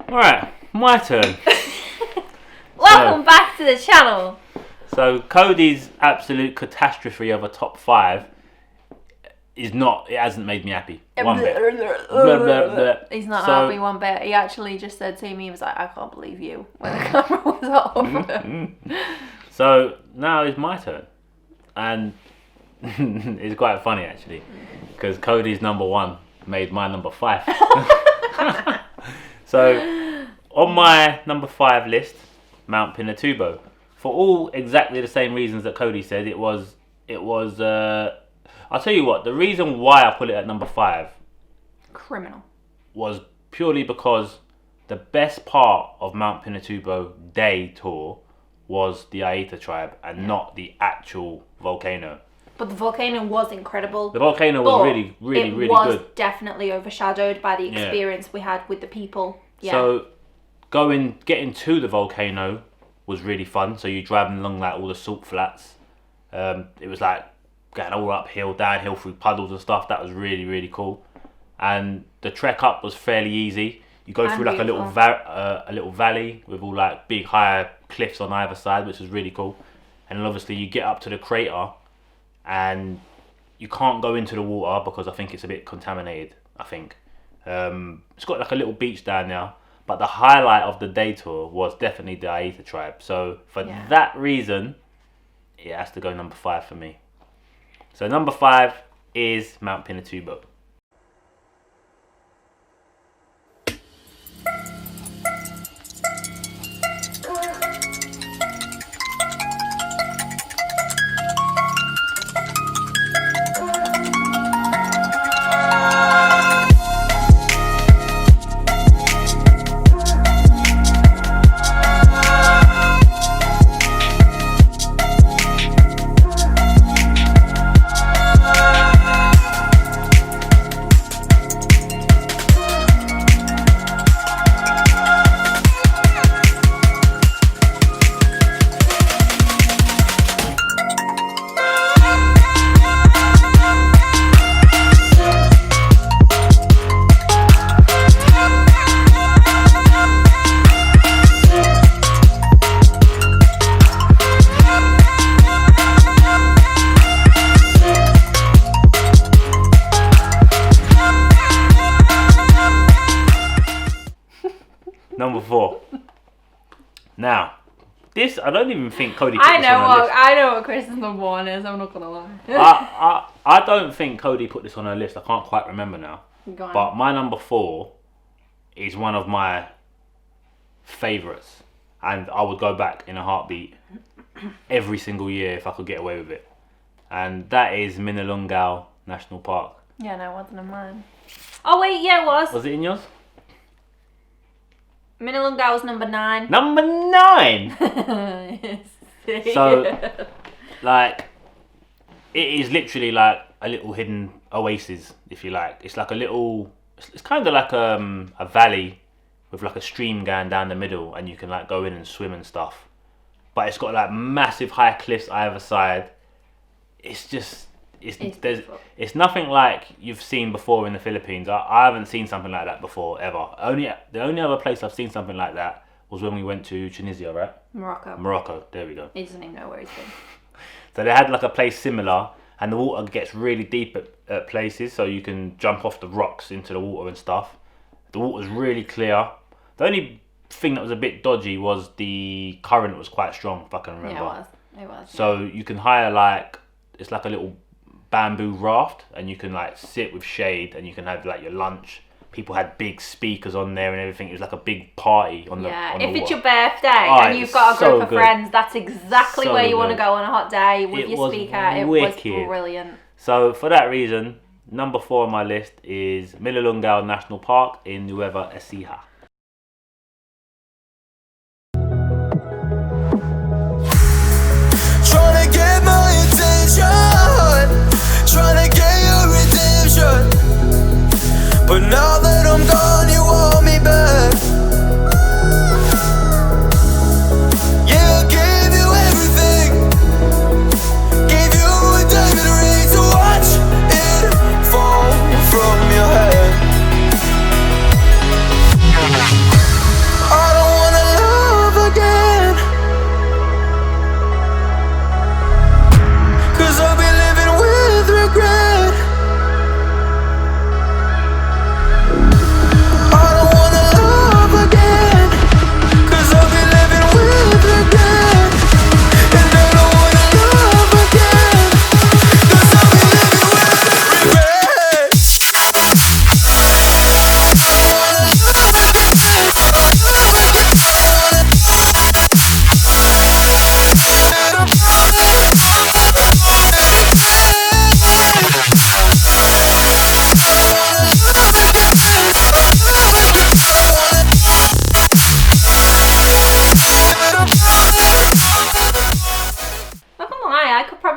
Alright, my turn. Welcome back to the channel. So Cody's absolute catastrophe of a top 5 is not, it hasn't made me happy. One bit. He's not happy one bit. He actually just said to me, he was like, I can't believe you, when the camera was off. So now it's my turn. And it's quite funny actually, because Cody's number 1 made my number 5. So on my number 5 list, Mount Pinatubo, for all exactly the same reasons that Cody said. It was I'll tell you what, the reason why I put it at number 5 Criminal. was purely because the best part of Mount Pinatubo day tour was the Aita tribe and not the actual volcano. But the volcano was incredible. The volcano was really good. It was definitely overshadowed by the experience we had with the people. Yeah. So getting to the volcano was really fun. So you're driving along like all the salt flats. It was like going all uphill, downhill through puddles and stuff. That was really cool. And the trek up was fairly easy. You go through like a little valley with all like big higher cliffs on either side, which was really cool. And then obviously you get up to the crater, and you can't go into the water because I think it's a bit contaminated. I think it's got like a little beach down there, but the highlight of the day tour was definitely the Aita tribe. So for that reason, it has to go number 5 for me. So number 5 is Mount Pinatubo. Number 4. Now, this I don't even think Cody put this on her list. I know what Chris's number 1 is. I'm not gonna lie. I don't think Cody put this on her list. I can't quite remember now. Go on. But my number 4 is one of my favourites, and I would go back in a heartbeat every single year if I could get away with it. And that is Minalungao National Park. Yeah, no, it wasn't in mine. Oh wait, yeah, it was. Was it in yours? Minalungao was number 9. Number 9. So, like, it is literally like a little hidden oasis, if you like. It's like a little. It's kind of like a valley with like a stream going down the middle, and you can like go in and swim and stuff. But it's got like massive high cliffs either side. It's just. It's nothing like you've seen before in the Philippines. I haven't seen something like that before ever. The only other place I've seen something like that was when we went to Tunisia, right? Morocco. There we go. He doesn't even know where he's been. So they had like a place similar, and the water gets really deep at places, so you can jump off the rocks into the water and stuff. The water's really clear. The only thing that was a bit dodgy was the current was quite strong, if I can remember. Yeah, it was. So you can hire like, it's like a little bamboo raft, and you can like sit with shade, and you can have like your lunch. People had big speakers on there and everything. It was like a big party on the if it's your birthday and you've got a group of friends, that's exactly where you want to go on a hot day with your speaker. It was brilliant. So for that reason, number 4 on my list is Minalungao National Park in Nueva Ecija. Trying to get my attention, trying to get your redemption, but now that I'm gone, you want me back. Yeah, I gave you everything, gave you a diamond ring to watch it fall from your head.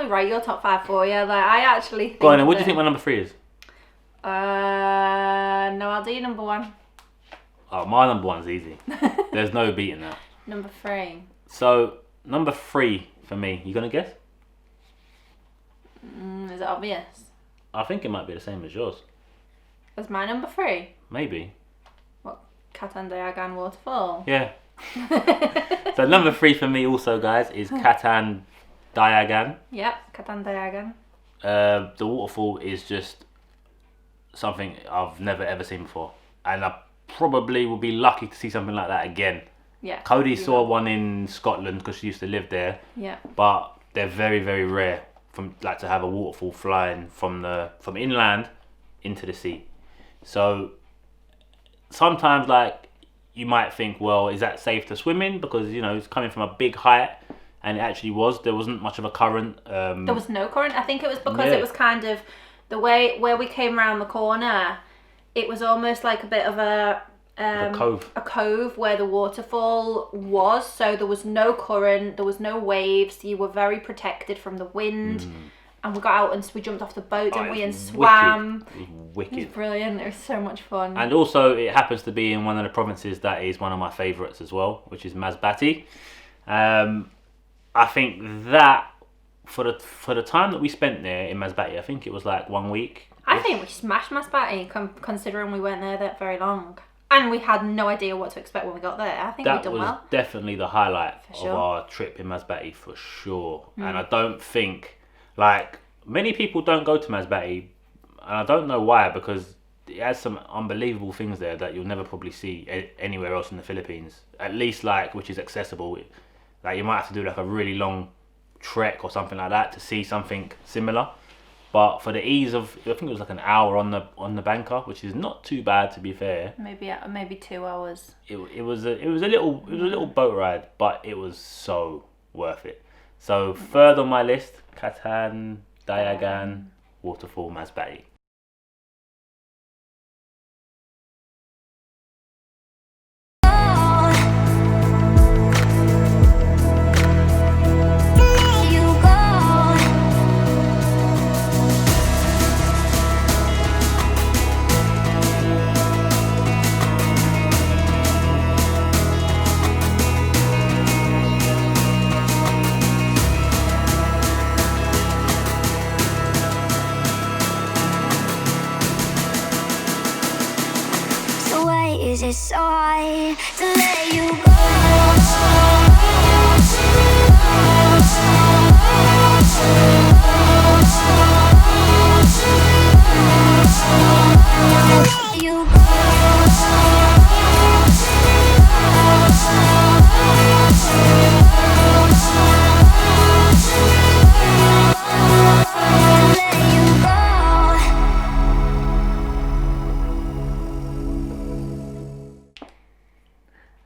me write your top 5 for you. Like, I actually think. Go on then, what do you think my number 3 is? No, I'll do your number 1. Oh, my number 1's easy. There's no beating that. Number 3. So, number 3 for me, you gonna guess? Is it obvious? I think it might be the same as yours. Was my number 3? Maybe. What? Catandayagan waterfall? Yeah. So number 3 for me also, guys, is catandayagan. Yep, catandayagan. The waterfall is just something I've never ever seen before, and I probably will be lucky to see something like that again. Yeah. Cody saw one in Scotland because she used to live there. Yeah. But they're very, very rare to have a waterfall flying from inland into the sea. So sometimes you might think, well, is that safe to swim in? Because, it's coming from a big height, and it actually was. There wasn't much of a current. There was no current. I think it was because it was kind of the way where we came around the corner. It was almost like a bit of a cove. A cove where the waterfall was. So there was no current. There was no waves. You were very protected from the wind. And we got out and we jumped off the boat, didn't we, and swam. It was wicked. It was brilliant. It was so much fun. And also, it happens to be in one of the provinces that is one of my favourites as well, which is Masbate. I think that for the time that we spent there in Masbate, I think it was like 1 week. I think we smashed Masbate, considering we weren't there that very long. And we had no idea what to expect when we got there. I think we done well. That was definitely the highlight of our trip in Masbate, for sure. And I don't think, many people don't go to Masbate, and I don't know why, because it has some unbelievable things there that you'll never probably see anywhere else in the Philippines. At least, which is accessible. You might have to do a really long trek or something like that to see something similar. But for the ease of, I think it was an hour on the banker, which is not too bad, to be fair. Maybe 2 hours. It was a little boat ride, but it was so worth it. So third on my list, catandayagan waterfall, Masbate. Is it so hard to let you go? Let you go.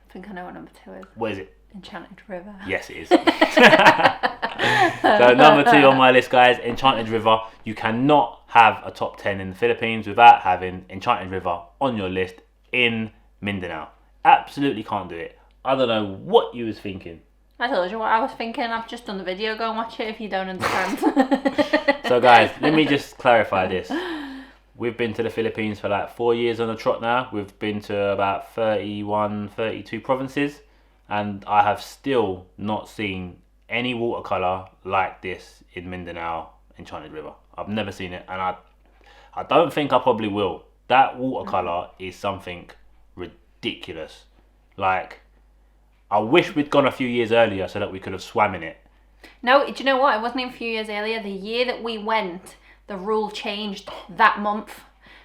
I think I know what number 2 is. What is it? Enchanted River. Yes, it is. So number 2 on my list, guys, Enchanted River. You cannot have a top 10 in the Philippines without having Enchanted River on your list in Mindanao. Absolutely can't do it. I don't know what you was thinking. I told you what I was thinking. I've just done the video. Go and watch it if you don't understand. So guys, let me just clarify this. We've been to the Philippines for 4 years on the trot now. We've been to about 31, 32 provinces. And I have still not seen any watercolour like this in Mindanao, Enchanted River. I've never seen it. And I don't think I probably will. That watercolour is something ridiculous. I wish we'd gone a few years earlier so that we could have swam in it. No, do you know what? It wasn't even a few years earlier. The year that we went, the rule changed that month.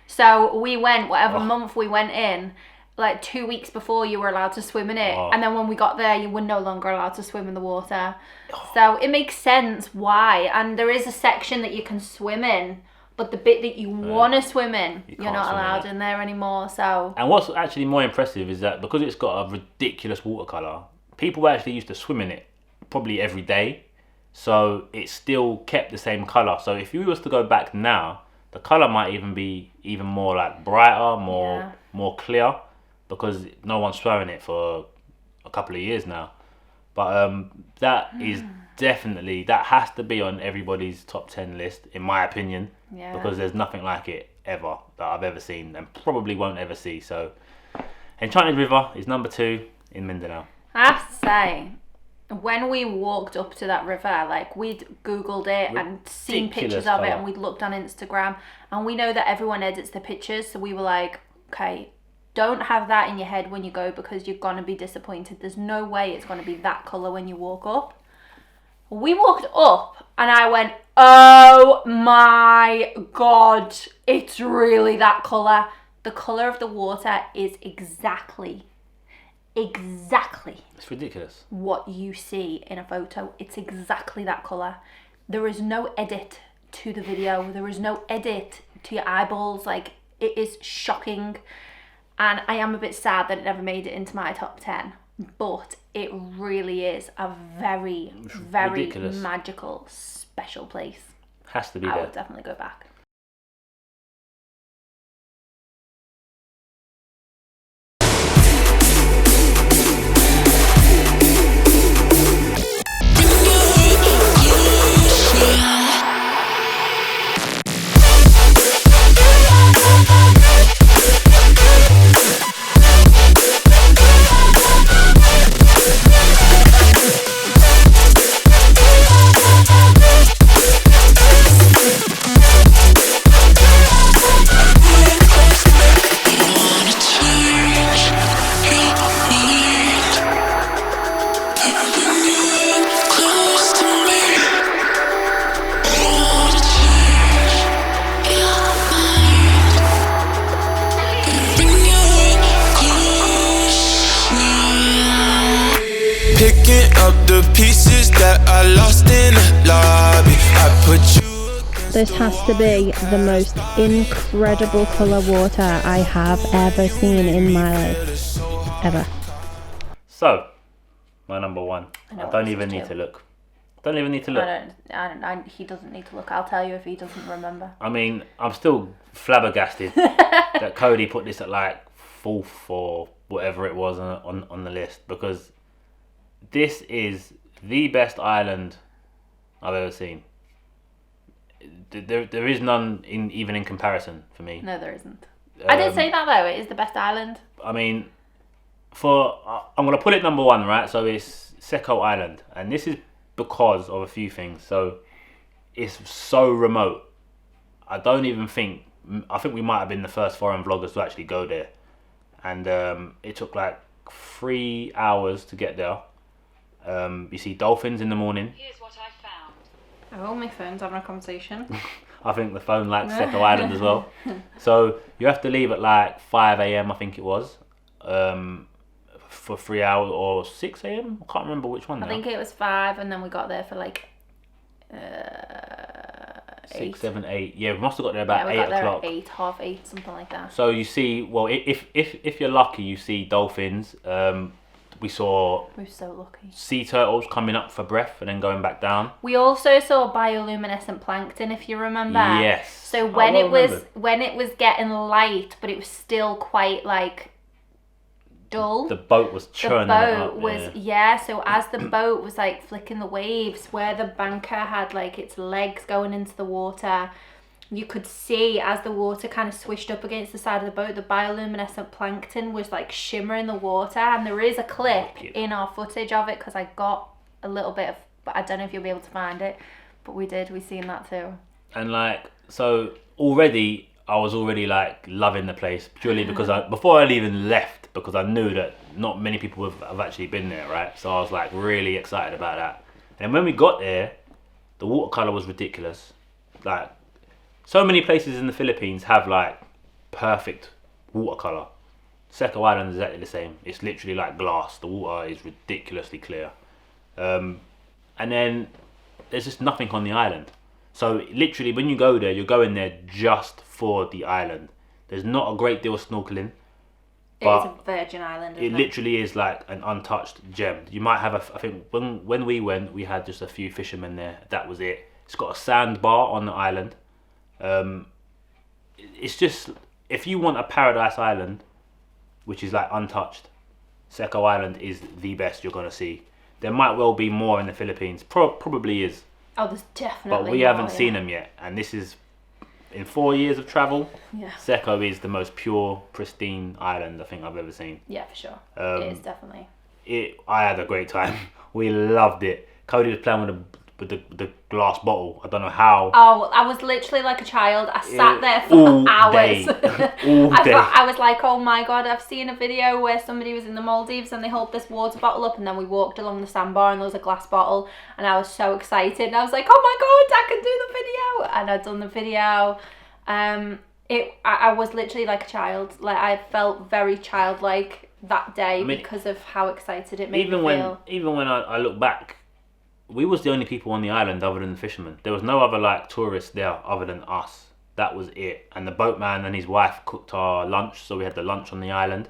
So we went, whatever month we went in, 2 weeks before you were allowed to swim in it. And then when we got there, you were no longer allowed to swim in the water. So it makes sense why. And there is a section that you can swim in, but the bit that you want to swim in, you're not allowed in there anymore. So. And what's actually more impressive is that because it's got a ridiculous watercolour, people actually used to swim in it probably every day. So it still kept the same colour. So if you was to go back now, the colour might even be even more brighter, more clear, because no one's swam in it for a couple of years now. But that is definitely, that has to be on everybody's top 10 list, in my opinion. Yeah. Because there's nothing like it ever that I've ever seen, and probably won't ever see. So, Enchanted River is number 2 in Mindanao. I have to say, when we walked up to that river, like we'd Googled it and seen pictures of it, and we'd looked on Instagram, and we know that everyone edits the pictures, so we were like, okay, don't have that in your head when you go, because you're gonna be disappointed. There's no way it's gonna be that colour when you walk up. We walked up and I went, oh my god, it's really that colour. The colour of the water is exactly It's ridiculous. what you see in a photo. It's exactly that colour. There is no edit to the video. There is no edit to your eyeballs. Like, it is shocking. And I am a bit sad that it never made it into my top 10. But it really is a very, very ridiculous. magical, special place. Has to be I there. would definitely go back. Picking up the pieces that I lost in the lobby. I put you. This has to be the most incredible colour water I have ever seen in my life. Ever. So, my number 1. I know I what don't this even is need too. to look. Don't even need to look. He doesn't need to look. I'll tell you if he doesn't remember. I mean, I'm still flabbergasted that Cody put this at like 4th or whatever it was on the list, because this is the best island I've ever seen. There is none even in comparison for me. No, there isn't. I did say that though. It is the best island. I mean, I'm gonna put it number 1, right? So it's Seco Island, and this is because of a few things. So it's so remote. I think we might have been the first foreign vloggers to actually go there, and it took like 3 hours to get there. You see dolphins in the morning. Here's what I found. Oh, my phone's having a conversation. I think the phone likes Seco Island as well. So you have to leave at like 5 a.m. I think it was, for 3 hours, or 6 a.m. I can't remember which one. I think it was 5, and then we got there for like 6, 8. 7, 8. Yeah, we must have got there about we 8 got there o'clock. at 8, half 8, something like that. So you see, well, if you're lucky, you see dolphins. We saw We were so lucky. sea turtles coming up for breath and then going back down. We also saw bioluminescent plankton, if you remember. Yes. So I when well when it was getting light, but it was still quite like dull. The boat was churning The it up. boat was so as the boat was like flicking the waves, where the banker had like its legs going into the water, you could see as the water kind of swished up against the side of the boat, the bioluminescent plankton was like shimmering the water. And there is a clip in our footage of it, because I got a little bit of, but I don't know if you'll be able to find it, but we seen that too. And like, so already I was already like loving the place, purely because before I even left, because I knew that not many people have actually been there, right? So I was like really excited about that. And when we got there, the watercolor was ridiculous. Like, so many places in the Philippines have like perfect watercolor. Seco Island is exactly the same. It's literally like glass. The water is ridiculously clear. And then there's just nothing on the island. So literally when you go there, you're going there just for the island. There's not a great deal of snorkeling. It's a virgin island, It literally is like an untouched gem. You might have I think when we went, we had just a few fishermen there. That was it. It's got a sandbar on the island. It's just, if you want a paradise island, which is like untouched, Seco Island is the best you're gonna see. There might well be more in the Philippines. Probably is. Oh, there's definitely. But we haven't seen them yet, and this is in 4 years of travel. Yeah. Seco is the most pure, pristine island I think I've ever seen. Yeah, for sure. It is definitely. I had a great time. We loved it. Cody was playing with the glass bottle. I don't know how. Oh, I was literally like a child. I sat there for all hours. day. All day. I was like, oh my god, I've seen a video where somebody was in the Maldives and they held this water bottle up, and then we walked along the sandbar and there was a glass bottle, and I was so excited. And I was like, oh my god, I can do the video. And I'd done the video. I was literally like a child. Like, I felt very childlike that day because of how excited it made me feel. Even when I look back, we was the only people on the island other than the fishermen. There was no other like tourists there other than us. That was it. And the boatman and his wife cooked our lunch, so we had the lunch on the island.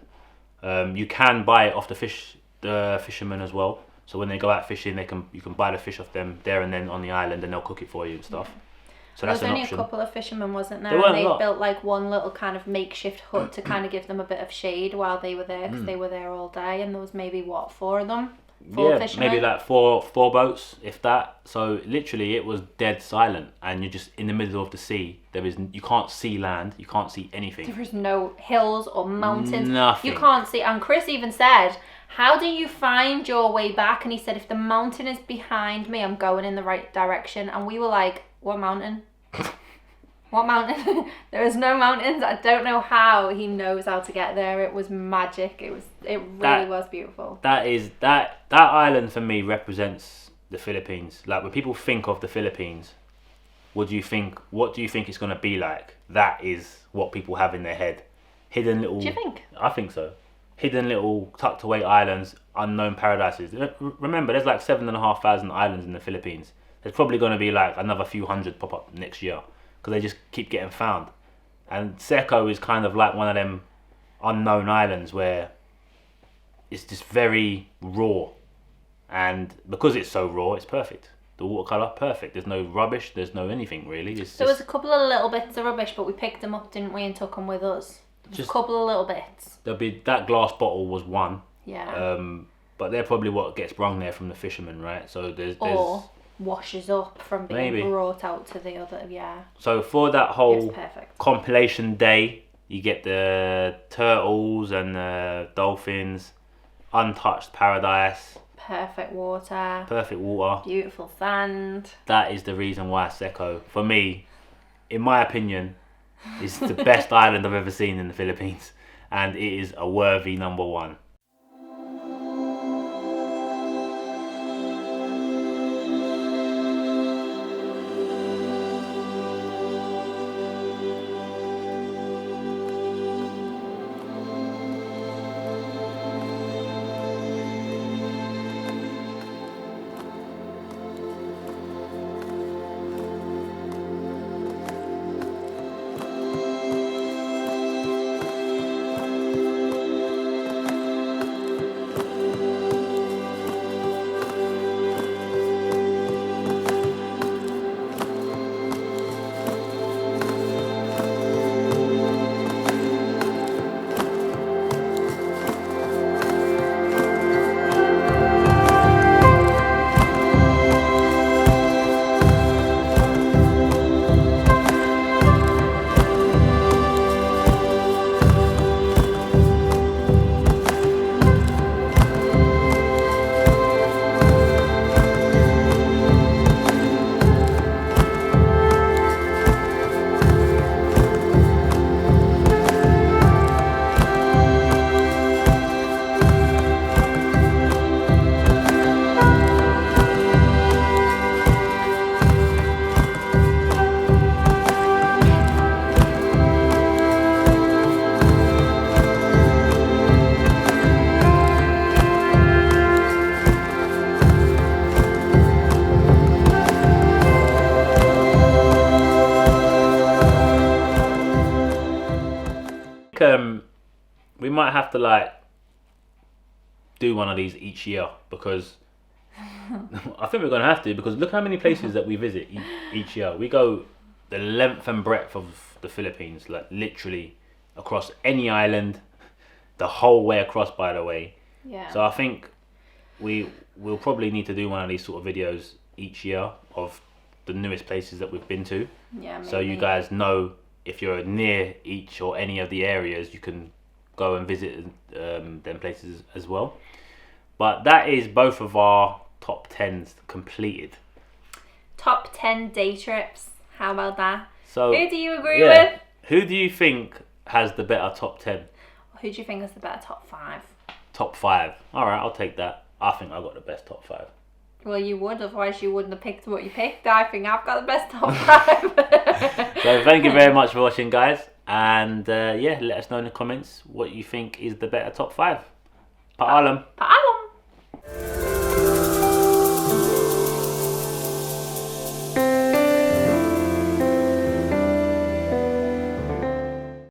You can buy it off the fishermen as well. So when they go out fishing, you can buy the fish off them there and then on the island, and they'll cook it for you and stuff. So that's an option. There was only a couple of fishermen, wasn't there? There weren't and a they lot. built like one little kind of makeshift hut to kind of give them a bit of shade while they were there, because they were there all day, and there was maybe four of them. Four fishermen? Maybe like four boats, if that. So literally, it was dead silent, and you're just in the middle of the sea. You can't see land, you can't see anything. There is no hills or mountains. Nothing. You can't see. And Chris even said, "How do you find your way back?" And he said, "If the mountain is behind me, I'm going in the right direction." And we were like, "What mountain?" What mountain? There is no mountains. I don't know how he knows how to get there. It was magic. It really was beautiful. That island for me represents the Philippines. Like, when people think of the Philippines, what do you think it's gonna be like? That is what people have in their head. Hidden little. Do you think? I think so. Hidden little tucked away islands, unknown paradises. Remember, there's like 7,500 islands in the Philippines. There's probably gonna be like another few hundred pop up next year, because they just keep getting found. And Seco is kind of like one of them unknown islands where it's just very raw. And because it's so raw, it's perfect. The watercolour, perfect. There's no rubbish, there's no anything really. There was a couple of little bits of rubbish, but we picked them up, didn't we, and took them with us. Just a couple of little bits. That glass bottle was one. Yeah. But they're probably what gets brung there from the fishermen, right? So there's or washes up from being maybe brought out to the other, So for that whole perfect compilation day, you get the turtles and the dolphins, untouched paradise, perfect water, beautiful sand. That is the reason why Seco, for me, in my opinion, is the best island I've ever seen in the Philippines, and it is a worthy number one. We might have to like do one of these each year, because I think we're gonna have to, because look how many places that we visit each year. We go the length and breadth of the Philippines, like literally across any island, the whole way across, by the way. Yeah. So I think we we'll probably need to do one of these sort of videos each year of the newest places that we've been to. Yeah, maybe. So you guys know if you're near each or any of the areas, you can go and visit them places as well. But that is both of our top 10s completed. Top 10 day trips. How about that? So who do you agree with? Who do you think has the better top 10? Who do you think has the better top 5? Top 5. All right, I'll take that. I think I got the best top 5. Well, you would, otherwise you wouldn't have picked what you picked. I think I've got the best top 5. So thank you very much for watching, guys. And yeah, let us know in the comments what you think is the better top 5. Paalam.